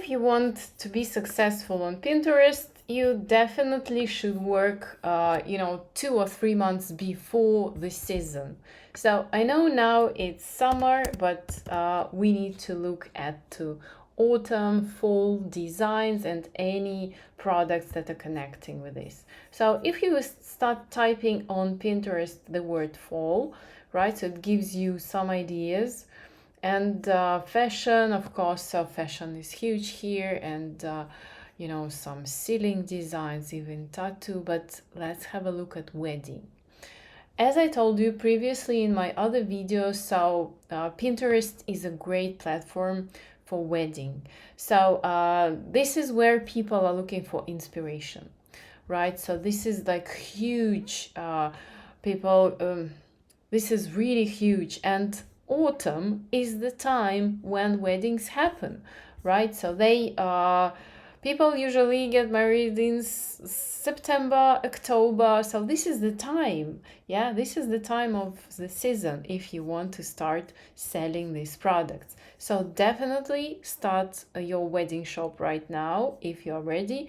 if you want to be successful on Pinterest, you definitely should work, 2 or 3 months before the season. So I know now it's summer, but we need to look at to autumn, fall designs and any products that are connecting with this. So if you start typing on Pinterest the word fall, right, so it gives you some ideas. And fashion, of course, so fashion is huge here, and some ceiling designs, even tattoo. But let's have a look at wedding. As I told you previously in my other videos, so Pinterest is a great platform for wedding. So this is where people are looking for inspiration, right? So this is like huge. People, this is really huge, and autumn is the time when weddings happen, right? So people usually get married in September, October. So this is the time. Yeah, this is the time of the season if you want to start selling these products. So definitely start your wedding shop right now if you're ready,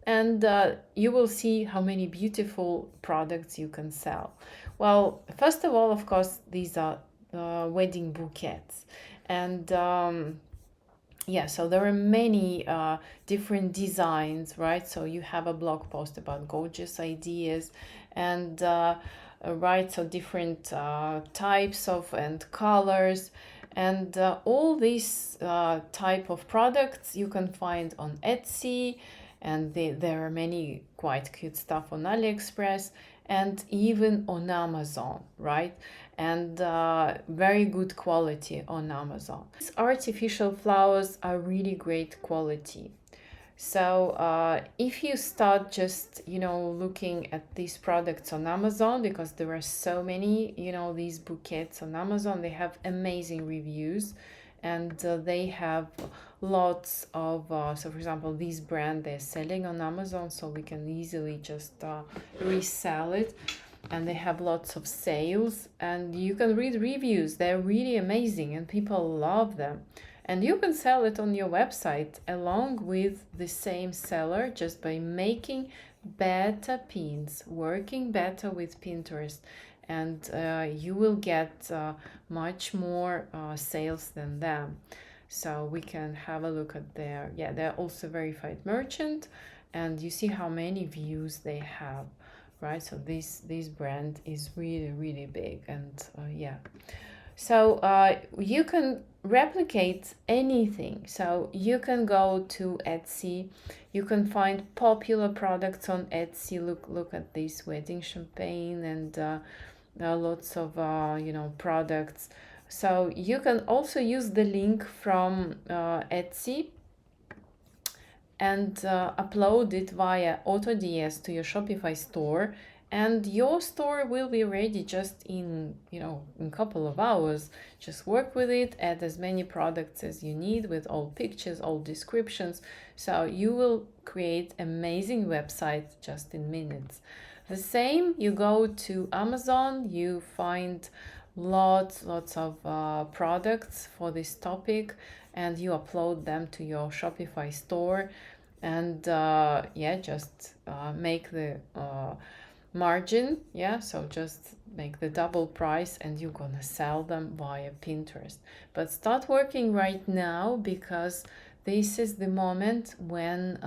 and you will see how many beautiful products you can sell. Well, first of all, of course, these are wedding bouquets. And so there are many different designs, right? So you have a blog post about gorgeous ideas, and right, so different types of and colors, and all these type of products you can find on Etsy, and there are many quite cute stuff on AliExpress and even on Amazon, right? And very good quality on Amazon. These artificial flowers are really great quality. So if you start just, looking at these products on Amazon, because there are so many, these bouquets on Amazon, they have amazing reviews, and they have lots of, so for example, this brand they're selling on Amazon, so we can easily just resell it. And they have lots of sales, and you can read reviews. They're really amazing and people love them. And you can sell it on your website along with the same seller just by making better pins, working better with Pinterest, and you will get much more sales than them. So we can have a look at they're also verified merchant, and you see how many views they have, right? So this brand is really, really big, and so you can replicate anything. So you can go to Etsy, you can find popular products on Etsy. Look at this wedding champagne, and there are lots of products. So you can also use the link from Etsy and upload it via AutoDS to your Shopify store, and your store will be ready just in a couple of hours. Just work with it, add as many products as you need with all pictures, all descriptions, so you will create amazing website just in minutes. The same, you go to Amazon, you find lots of products for this topic, and you upload them to your Shopify store, and just make the margin, so just make the double price, and you're gonna sell them via Pinterest. But start working right now, because this is the moment when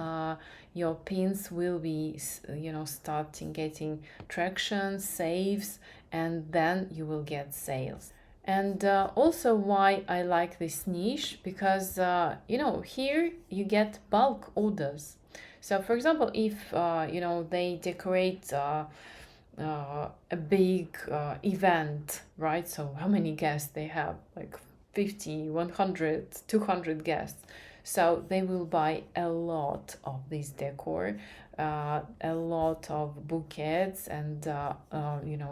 your pins will be starting getting traction, saves, and then you will get sales. And also why I like this niche, because here you get bulk orders. So for example, if they decorate a big event, right? So how many guests they have? Like 50, 100, 200 guests. So they will buy a lot of this decor, a lot of bouquets, and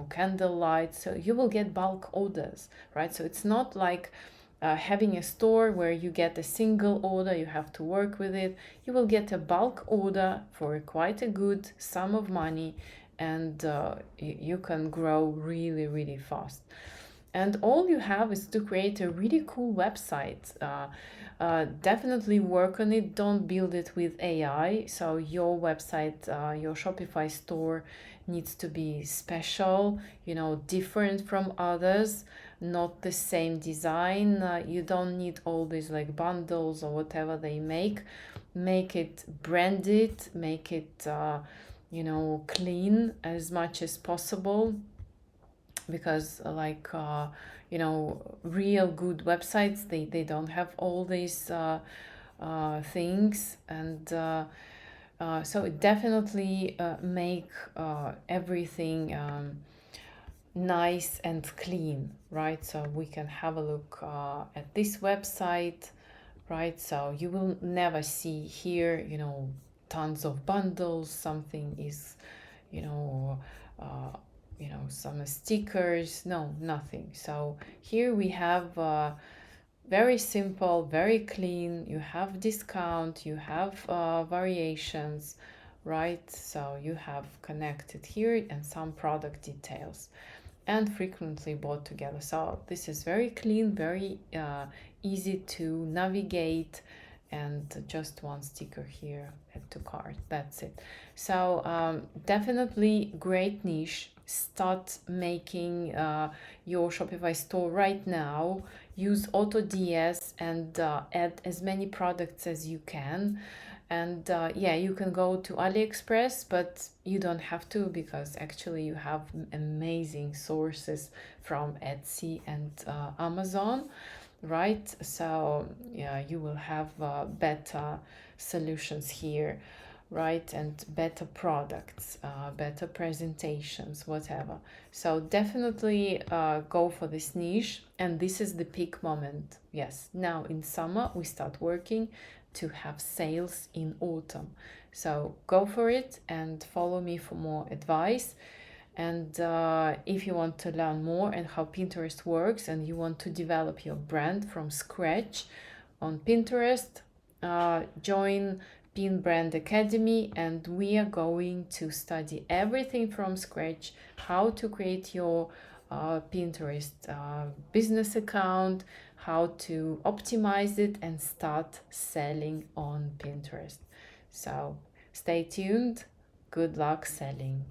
candlelight. So you will get bulk orders, right? So it's not like having a store where you get a single order, you have to work with it. You will get a bulk order for quite a good sum of money, and you can grow really, really fast. And all you have is to create a really cool website. Definitely work on it. Don't build it with AI. So your website, your Shopify store needs to be special, different from others, not the same design. You don't need all these like bundles or whatever they make. Make it branded, make it, clean as much as possible, because real good websites, they don't have all these things. And so it definitely make everything nice and clean, right? So we can have a look at this website, right? So you will never see here, tons of bundles. Something is, you know, uh, some stickers. No, nothing. So here we have very simple, very clean. You have discount, you have variations, right? So you have connected here and some product details, and frequently bought together. So this is very clean, very easy to navigate, and just one sticker here, add to cart. That's it. So definitely great niche. Start making your Shopify store right now. Use AutoDS and add as many products as you can. And yeah, you can go to AliExpress, but you don't have to, because actually you have amazing sources from Etsy and Amazon, right? So yeah, you will have better solutions here, right? And better products, better presentations, whatever. So definitely go for this niche. And this is the peak moment. Yes, now in summer we start working to have sales in autumn. So go for it and follow me for more advice. And if you want to learn more and how Pinterest works, and you want to develop your brand from scratch on Pinterest, join Pin Brand Academy, and we are going to study everything from scratch, how to create your Pinterest business account, how to optimize it and start selling on Pinterest. So stay tuned. Good luck selling.